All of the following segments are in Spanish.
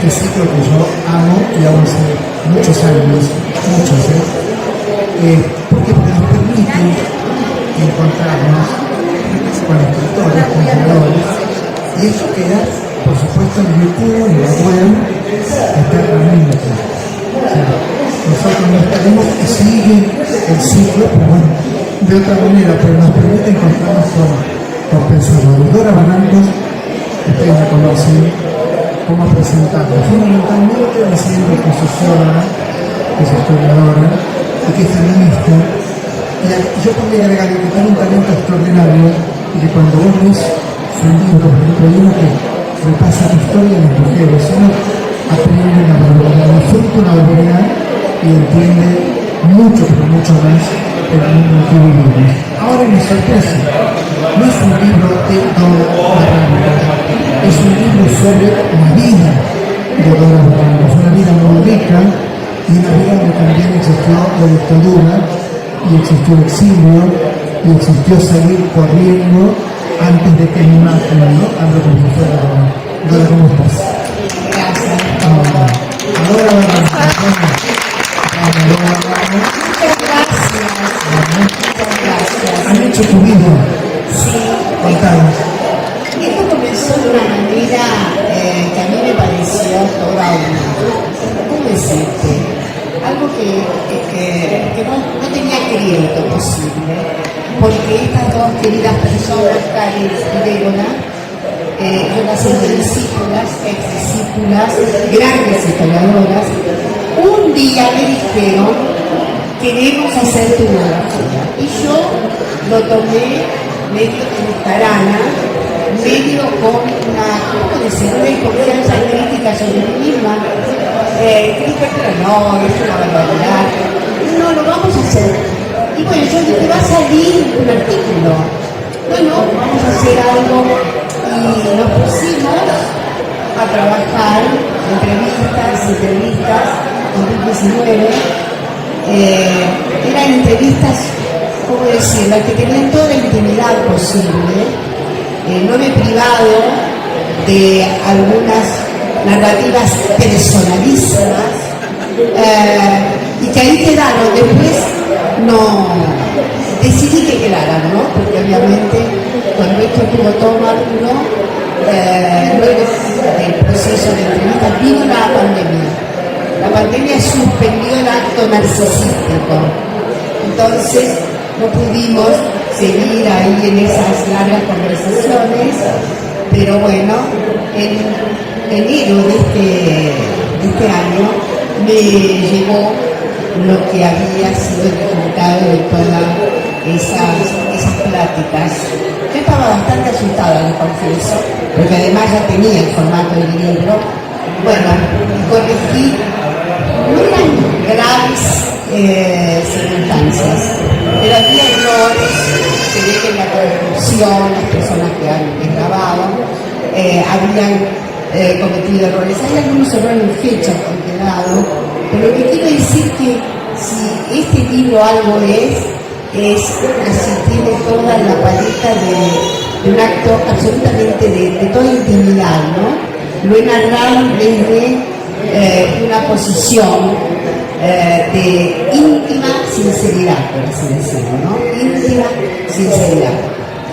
este ciclo que yo amo y hago hace muchos años, muchos, porque nos permite encontrarnos con escritores, con creadores, y eso queda, por supuesto, en YouTube, en la web, está realmente. O sea, nosotros no estaremos que sigue el ciclo, pero bueno, de otra manera, pero nos permite encontrarnos con pensadores. Dora Barrancos, ustedes la conocen, cómo presentarla. Fundamentalmente diciendo que es socióloga, que es historiadora y que es feminista. Y yo podría agregar que tiene un talento extraordinario y que cuando vos ves su libro, por ejemplo, hay uno que repasa la historia de las mujeres, uno aprende una barbaridad, disfruta una barbaridad y entiende mucho, pero mucho más el mundo en que vivimos. Ahora me sorprende, no es un libro de Dora Barrancos, es un libro sobre la vida de Dora Barrancos, una vida muy rica y una vida donde también existió la dictadura y existió el exilio y existió salir corriendo antes de que me maten, ¿no? Hablo como si fuera Dora, ¿cómo estás? Gracias. Dora Barrancos. Muchas gracias. ¿Han hecho tu vida? Sí. Contanos. Esto comenzó de una manera que a mí me pareció toda una, ¿cómo decirte? Algo que no tenía crédito posible, porque estas dos queridas personas, Karen y Verona, yo las hice discípulas, ex discípulas, grandes historiadoras, un día me dijeron, queremos hacer tu biografía. Y yo lo tomé medio como tarana, medio con una, ¿cómo decirlo?, una confianza crítica sobre mí misma. Crítica, pero no, es una barbaridad. No, lo vamos a hacer. Y bueno, yo dije, va a salir un artículo. Bueno, vamos a hacer algo. Y nos pusimos a trabajar entrevistas, en 2019. Eran entrevistas, ¿cómo decirlo?, que tenían toda la intimidad posible. No me he privado de algunas narrativas personalísimas y que ahí quedaron. Después no decidí que quedaran, ¿no? Porque obviamente cuando esto tuvo todo maduro, luego del proceso de entrevistas vino la pandemia. La pandemia suspendió el acto narcisístico, entonces no pudimos seguir ahí en esas largas conversaciones, pero bueno, en enero de este año me llegó lo que había sido el resultado de todas esas pláticas. Yo estaba bastante asustada, les confieso, porque además ya tenía el formato del libro. Bueno, corregí, no eran graves circunstancias, pero había errores, se ve que en la traducción, las personas que han grabado, habían cometido errores. Hay algunos errores en fecha que han quedado, pero lo que quiero decir que si este libro algo es así, tiene toda la paleta de un acto absolutamente de toda intimidad, ¿no? Lo he narrado desde una posición de íntima sinceridad, por así decirlo, ¿no? Íntima sinceridad.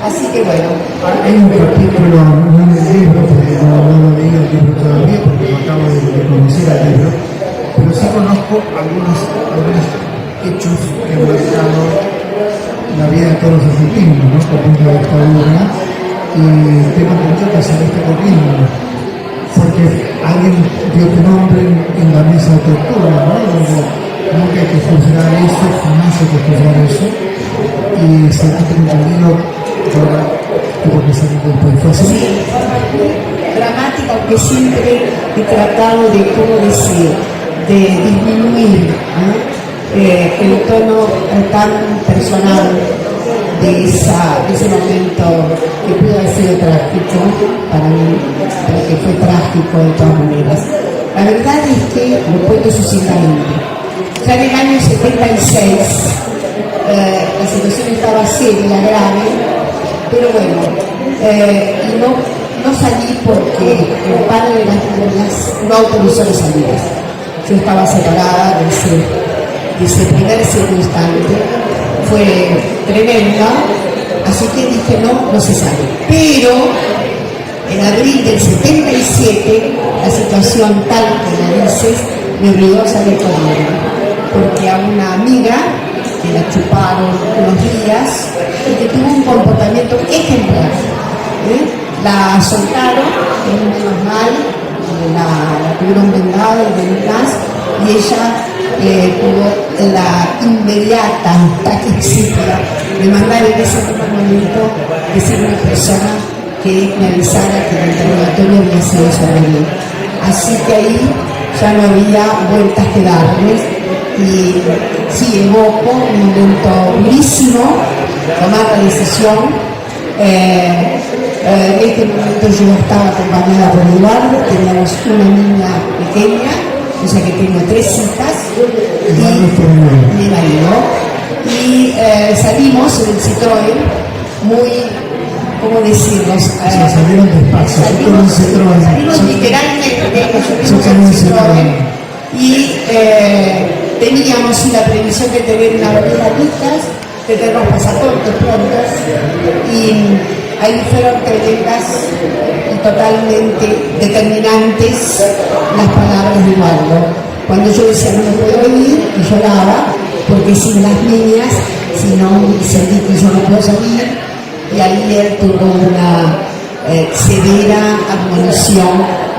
Así que bueno. Hay un capítulo, no en el libro, porque no lo leí el libro todavía, porque no acabo de conocer el libro, pero sí conozco algunos hechos que han marcado la vida de todos los argentinos, ¿no? Por ejemplo, la dictadura, y tengo entendido que saliste corriendo, porque alguien dio tu nombre en la mesa de tortura, ¿no? Donde nunca hay que juzgar eso, jamás hay que juzgar eso, y se ha entendido que ahora tuvo que salir del país. ¿Fue así? Sí, dramática, aunque siempre he tratado de, ¿cómo decir?, de disminuir, ¿no?, el tono tan personal de ese momento que pudo haber sido trágico para mí, pero que fue trágico de todas maneras. La verdad es que lo cuento sucintamente. Ya en el año 76 la situación estaba seria, grave, pero bueno, y no salí porque el padre de las niñas no autorizó las salidas. Yo estaba separada de ese primer circunstante. Fue tremenda, así que dije no se sale. Pero en abril del 77, la situación tal como dices, me obligó a salir con ella, porque a una amiga que la chuparon unos días y que tuvo un comportamiento ejemplar. La soltaron, menos mal, la tuvieron vendada y demás, y ella tuvo la inmediata taquixidia de mandar en ese momento decir a una persona que me avisara que el interrogatorio había sido sobre mí. Así que ahí ya no había vueltas que darles, y sí, evoco un momento durísimo, tomar la decisión. En este momento yo estaba acompañada por Eduardo, teníamos una niña pequeña, o sea que tengo 3 hijas y mi marido, y salimos en el Citroën muy, ¿cómo decirlo? Salieron despacio, salimos literalmente, nosotros en el Citroën, y teníamos la previsión de tener una variedad de listas, de tener los pasaportes prontos, y ahí fueron tremendas y totalmente determinantes las palabras de Eduardo. Cuando yo decía no me puedo ir, y lloraba, porque sin las niñas, si no sentí que yo no puedo salir, y ahí él tuvo una severa admonición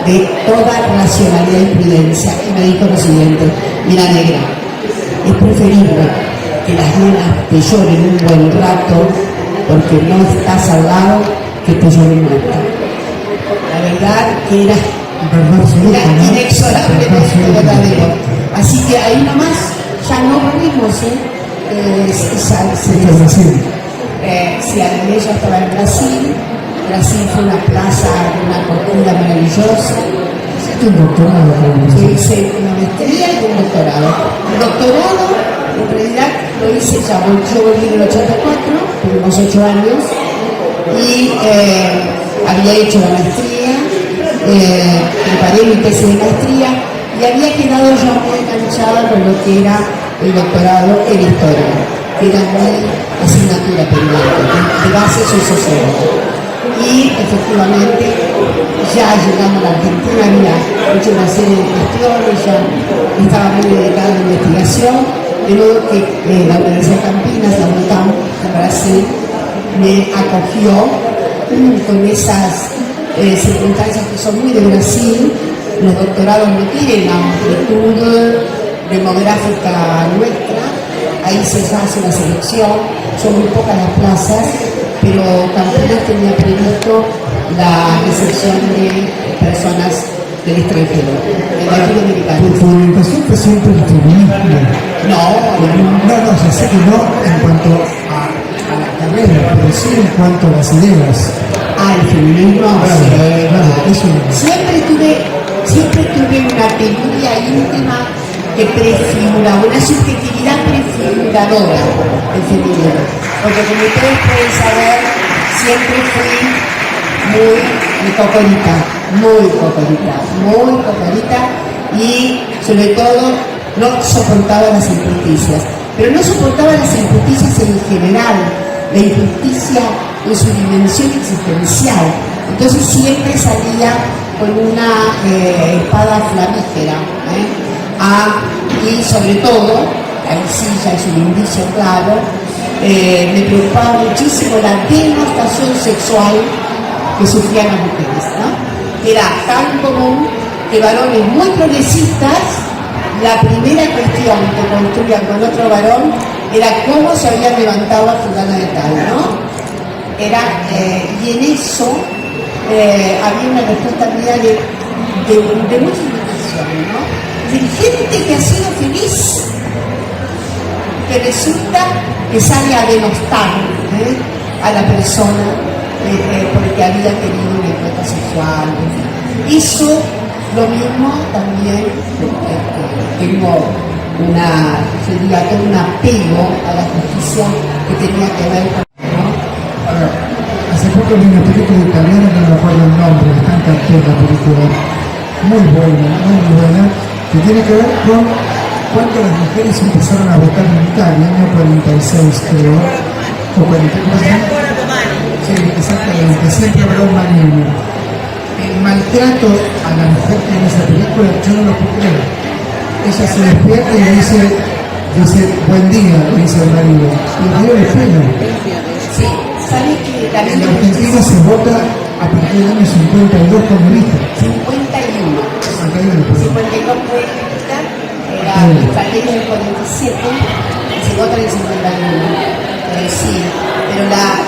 de toda racionalidad y prudencia, y me dijo lo siguiente: mira, negra, es preferible que las nenas te lloren un buen rato porque no estás al lado, que te lloren muerta. La verdad que era inexorablemente verdadero. Así que ahí nomás ya no volvimos, si ella estaba en Brasil. Brasil fue una plaza, una cultura maravillosa. Hiciste un doctorado, yo hice una maestría y un doctorado. El doctorado, en realidad, lo hice ya, yo volví en el 84, tuvimos 8 años, y había hecho la maestría, preparé mi tesis de maestría, y había quedado ya muy enganchada con lo que era el doctorado en historia, que era mi asignatura pendiente, de base soy socióloga. Y efectivamente ya llegamos a la Argentina, había hecho una serie de cuestiones, ya estaba muy dedicada a la investigación, de modo que la Universidad de Campinas, la UNCAM de Brasil, me acogió con esas circunstancias que son muy de Brasil. Los doctorados no tienen la amplitud demográfica nuestra, ahí se hace una selección, son muy pocas las plazas, pero Campinas tenía previsto la recepción de personas del extranjero, de latinoamericanos. Tu orientación fue siempre el feminismo. No, ya sé que no en cuanto a la carrera, pero sí en cuanto a las ideas. El feminismo, Eso siempre tuve una teoría íntima que prefigura, una subjetividad prefiguradora del feminismo. Porque como ustedes pueden saber, siempre fui muy cocorita, y sobre todo no soportaba las injusticias. Pero no soportaba las injusticias en general, la injusticia en su dimensión existencial. Entonces siempre salía con una espada flamígera, y sobre todo, ahí sí ya es un indicio claro, me preocupaba muchísimo la denostación sexual que sufrían las mujeres, ¿no? Era tan común que varones muy progresistas, la primera cuestión que construían con otro varón era cómo se había levantado a fulana de tal, ¿no? Y en eso había una respuesta mía de mucha indignación, ¿no? De gente que ha sido feliz, que resulta que sale a denostar a la persona porque había tenido una encuesta sexual. Eso, lo mismo también, tengo un apego a la justicia que tenía que ver con... Hace poco vi una película italiana que no me acuerdo el nombre, la película, muy buena, que tiene que ver con cuando las mujeres empezaron a votar en Italia, en el año 46 creo, o 44. Sí, exactamente, siempre habrá un maligno. El maltrato a la mujer que en esa película, yo no lo puedo creer. Ella se despierta y le dice buen día, le dice el marido, y el marido le pega. Sí, ¿sabe que también En Argentina se vota a partir del año 52 con Evita. 51? 51, 52 fue Evita, era la ley del 47, y se vota en el 51. Sí, pero la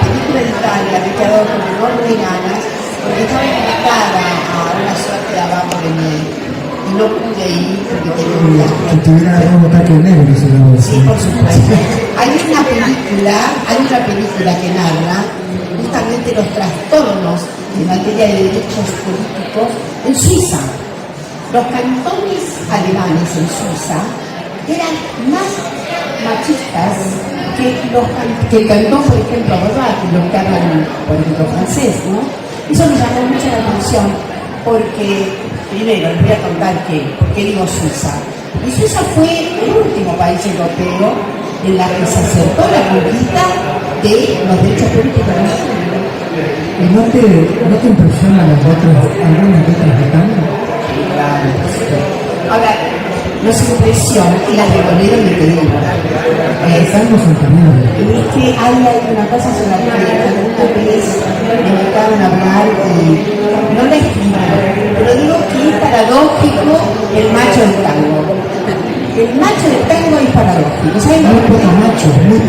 película de Italia me quedó con enorme ganas, porque estaba invitada a una suerte de abajo de mí, y no pude ir porque tenía un viaje. Si tuviera algún ataque negro, se lo voy a Sí, decir. por supuesto. Hay una película que narra justamente los trastornos en materia de derechos políticos en Suiza. Los cantones alemanes en Suiza eran más machistas que el cantón, por ejemplo, ¿verdad? Los que hablan, por ejemplo, francés, ¿no? Eso me llamó mucho la atención porque, primero, les voy a contar por qué digo Suiza. Y Suiza fue el último país europeo en la que se acertó la conquista de los derechos políticos de la mujer. ¿Y no te impresionan algunas letras de tango? Claro. Ahora, no se impresiona y las de Bolero ni te digo. Los tangos son geniales. Y es que hay una cosa sobre la que alguna vez me invitaron a hablar y no la escribí, pero digo que es paradójico el macho del tango. El macho del tango es paradójico, ¿sabes? Muy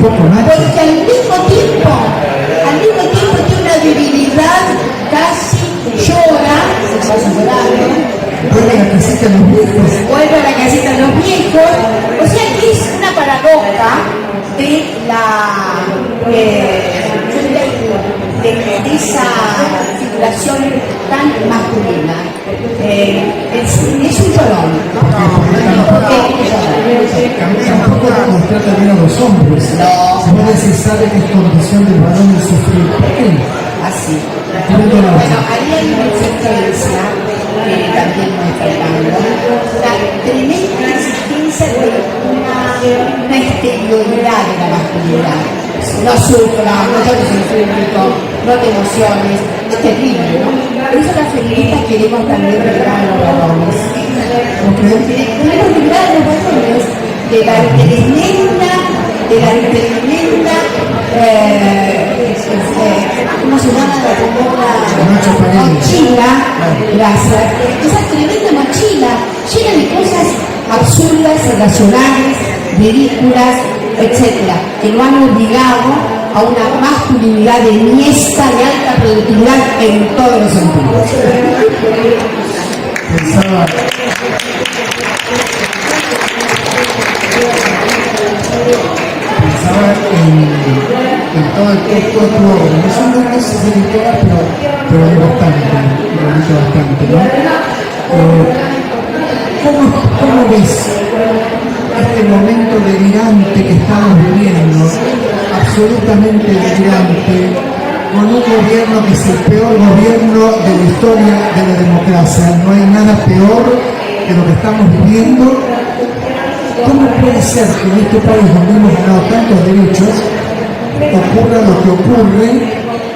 poco macho. Porque al mismo tiempo tiene una debilidad, casi llora, se pasa llorando. Vuelve a la casita de los viejos. Vuelve a la casita de los viejos, o sea que es una paradoja de esa figuración tan masculina. Es un llorón, ¿no? Tampoco nos trata bien a los hombres. No. No se sabe que es condición del varón de sufrir. ¿Por qué? Así. Tiene toda la Bueno, razón. ahí hay una exigencia que también nos está dando, la tremenda exigencia de una exterioridad de la masculinidad. No sufra, no llores en público, no te emociones, es terrible, ¿no? Por eso las feministas queremos también liberar a los varones. Queremos liberar a los varones de la tremenda ¿cómo se llama? La mochila, gracias. Esa tremenda mochila llena de cosas absurdas, irracionales, ridículas, etcétera, que lo han obligado a una masculinidad de niesta, de alta productividad en todos los sentidos. Pensaba en todo tu obra. No es editora, pero hay bastante, ¿no? ¿Cómo ves este momento delirante que estamos viviendo, absolutamente delirante, con un gobierno que es el peor gobierno de la historia de la democracia? No hay nada peor que lo que estamos viviendo. ¿Cómo puede ser que en este país donde hemos ganado tantos derechos ocurra lo que ocurre?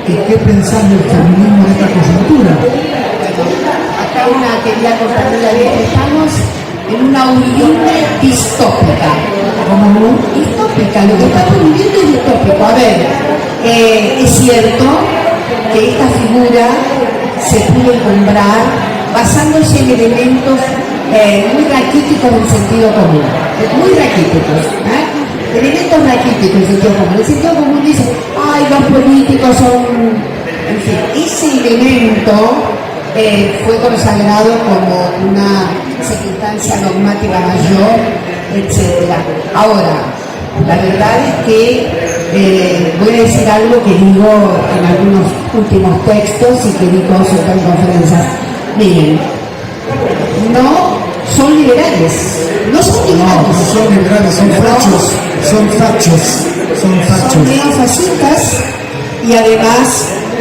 ¿Y qué pensás del feminismo de esta coyuntura? Acá una querida compañera dice que estamos en una unión distópica. ¿Cómo? Distópica, lo que estamos viviendo es distópico. A ver, es cierto que esta figura se pudo comprar basándose en elementos muy raquíticos del sentido común, muy raquíticos, elementos raquíticos del sentido común. El sentido común dice, ay, los políticos son, en fin, ese elemento fue consagrado como una circunstancia normativa mayor, etc. Ahora, la verdad es que voy a decir algo que digo en algunos últimos textos y que digo sobre en conferencias. Miren, no son liberales, no son liberales. No son liberales, son fachos. Son neofascistas y además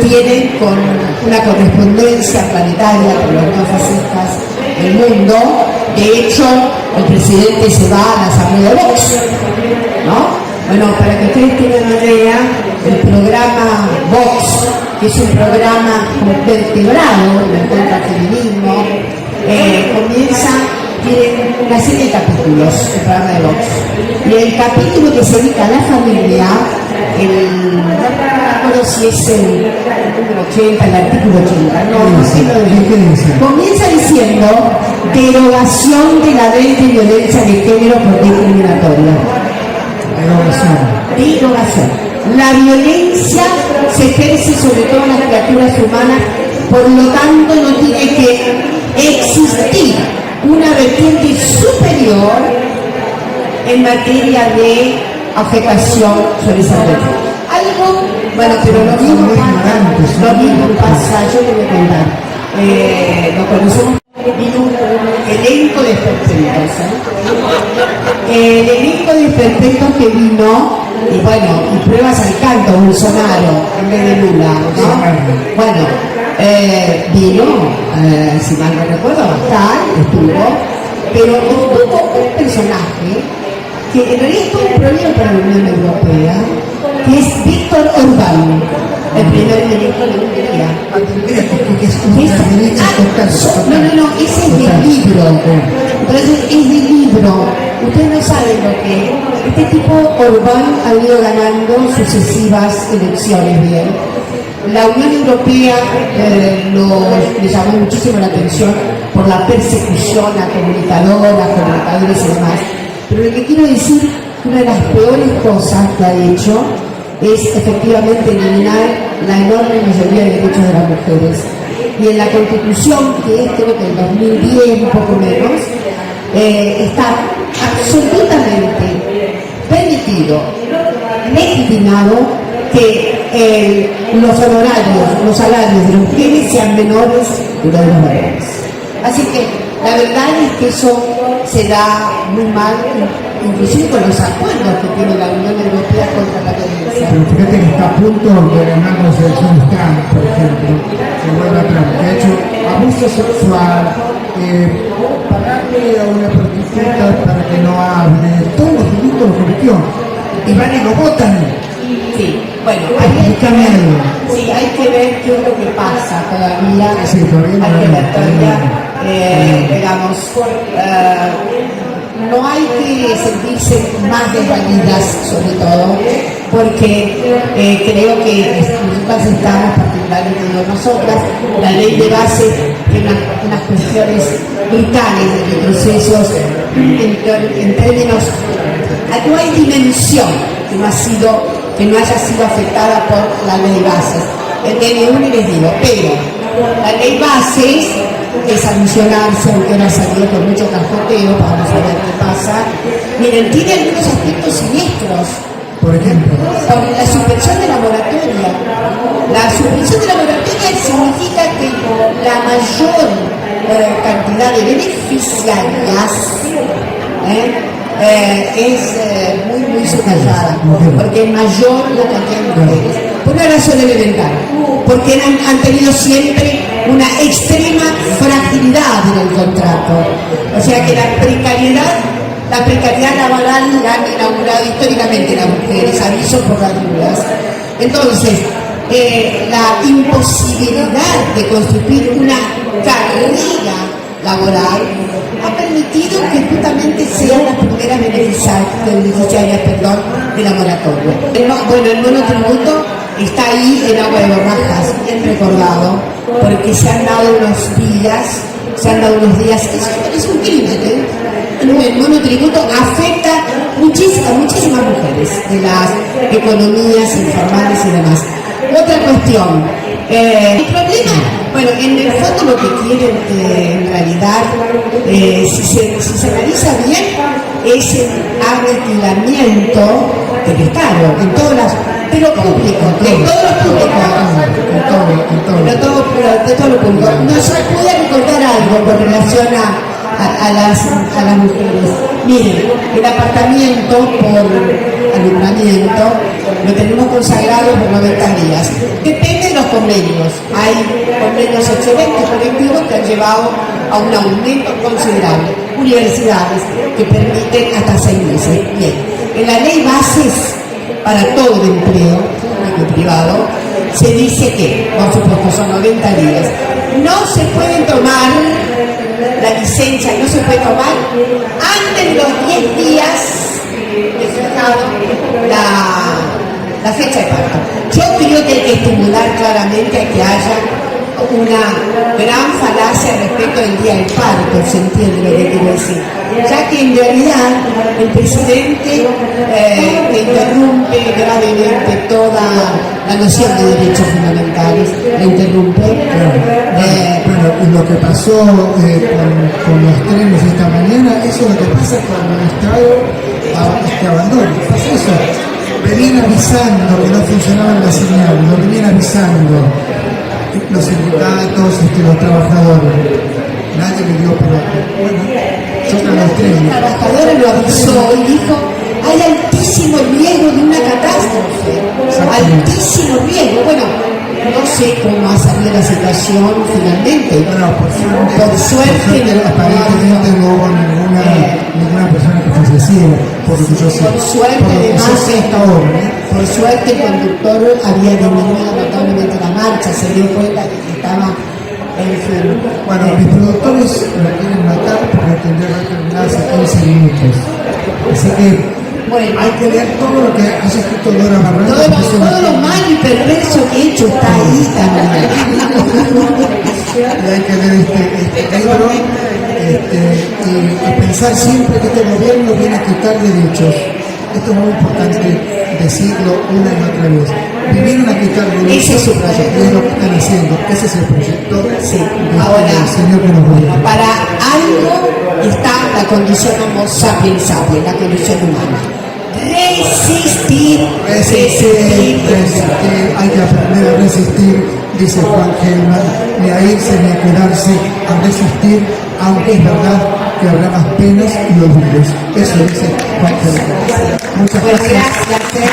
tienen con una correspondencia planetaria con los neofascistas del mundo. De hecho, el presidente se va a la asamblea de Vox, ¿no? Bueno, para que ustedes tengan una idea, el programa Vox, que es un programa vertebrado del contrafeminismo, tiene una serie de capítulos, el programa de Vox. Y el capítulo que se dedica a la familia, no recuerdo si es el número 80, el artículo 80, no sé lo de. Comienza diciendo derogación de la ley de violencia de género por discriminatoria. Derogación. La violencia se ejerce sobre todas las criaturas humanas, por lo tanto no tiene que existir una vertiente superior en materia de afectación sobre esa vertiente. Algo, bueno, pero lo mismo pasa, yo le voy a contar. Lo conocemos, vino un elenco de expertos, el elenco de expertos que vino, y bueno, y pruebas al canto, Bolsonaro en vez de Lula, ¿no? Bueno, vino, si mal no recuerdo, estuvo, pero estuvo un personaje que en realidad es todo un problema para la Unión Europea, que es Víctor Orbán, el primer ministro de Hungría. No, ese es del libro. Entonces, es del libro. Ustedes no saben lo que este tipo Orbán ha ido ganando sucesivas elecciones, bien. La Unión Europea le llamó muchísimo la atención por la persecución a comunicadores y demás. Pero lo que quiero decir, una de las peores cosas que ha hecho es efectivamente eliminar la enorme mayoría de derechos de las mujeres. Y en la Constitución, que es creo que del 2010, un poco menos, está absolutamente permitido, legitimado, que los honorarios, los salarios de las mujeres sean menores que los de los varones. Así que la verdad es que eso se da muy mal, inclusive con los acuerdos que tiene la Unión Europea contra la violencia. Pero fíjate que está a punto de ganar las elecciones Trump, por ejemplo, se vuelve a Trump. De hecho, abuso sexual, pagarle a una prostituta para que no hable, todos los delitos lo cometió. Y van y lo votan. Sí, bueno, hay que ver qué es lo que pasa todavía. Sí, todavía digamos, no hay que sentirse más desvalidas, sobre todo, porque creo que nosotras estamos, particularmente nosotras, la ley de base tiene unas cuestiones brutales de retrocesos en términos, no hay dimensión que no haya sido afectada por la ley de bases. El DNU les digo, pero la ley bases es sancionarse, aunque ahora salió con mucho cajoteo, vamos a ver qué pasa. Miren, tiene algunos aspectos siniestros. Por ejemplo, por la suspensión de la moratoria. La suspensión de la moratoria significa que la mayor cantidad de beneficiarias es muy subrayada, porque es mayor la cantidad de mujeres. Por una razón elemental, porque han tenido siempre una extrema fragilidad en el contrato. O sea que la precariedad laboral la han inaugurado históricamente las mujeres, aviso por las dudas. Entonces, la imposibilidad de construir una carrera laboral ha permitido que justamente sean las primeras beneficiarias de la moratoria. El monotributo está ahí en agua de borrajas, bien recordado, porque se han dado unos días, es un crimen, el monotributo afecta muchísimas mujeres de las economías informales y demás. Otra cuestión, el problema, bueno, en el fondo lo que quieren en realidad, si se analiza bien, es el aniquilamiento del Estado, en todas las, pero público, de todos los públicos, de todo lo público. Nos puede recordar algo con relación a las mujeres. Miren, el apartamiento por alumbramiento lo tenemos consagrado por 90 días. Depende de los convenios. Hay convenios excelentes colectivos que han llevado a un aumento considerable. Universidades que permiten hasta 6 meses. Bien, en la ley bases para todo el empleo público y privado se dice que, por supuesto, son 90 días. No se pueden tomar la licencia, no se puede tomar antes de los 10 días de fijado la fecha de parto. Yo creo que hay que estimular claramente a que haya una gran falacia respecto del día del parto, se entiende lo que quiero decir, ya que en realidad el presidente interrumpe gravemente toda la noción de derechos fundamentales, la interrumpe. Bueno, y lo que pasó con los trenes esta mañana, eso es lo que pasa cuando el Estado abandona. Pasa eso. Venían avisando que no funcionaban las señales, lo venían avisando los sindicatos, los trabajadores. Nadie le dio pelota. Bueno, chocan los trenes. La trabajadora lo avisó y dijo: hay altísimo riesgo de una catástrofe. Altísimo riesgo. Bueno, no sé cómo ha salido la situación finalmente. Bueno, por suerte aparentemente no hubo ninguna persona que falleciera, por lo que yo sé. Por suerte, por suerte el conductor había disminuido notablemente la marcha, se dio cuenta de que estaba en fin. Bueno, mis productores me quieren matar porque tendría que terminar hace 15 minutos. Así que bueno, hay que leer todo lo que haya escrito Dora Barranco. Todo lo malo y perverso que he hecho está ahí también. Y hay que leer este libro y pensar siempre que este gobierno viene a quitar derechos. Esto es muy importante decirlo una y otra vez. Vinieron a quitar derechos. Ese es su proyecto. Y es lo que están haciendo. Ese es el proyecto. Sí. Ahora, el Señor que nos guía. Para algo está la condición homo sapiens sapiens, la condición humana. Resistir. Hay que aprender a resistir, dice Juan Gelman, ni a irse ni a quedarse, a resistir, aunque es verdad que habrá más penas y olvidos. Eso dice Juan Gelman. Muchas gracias. Gracias.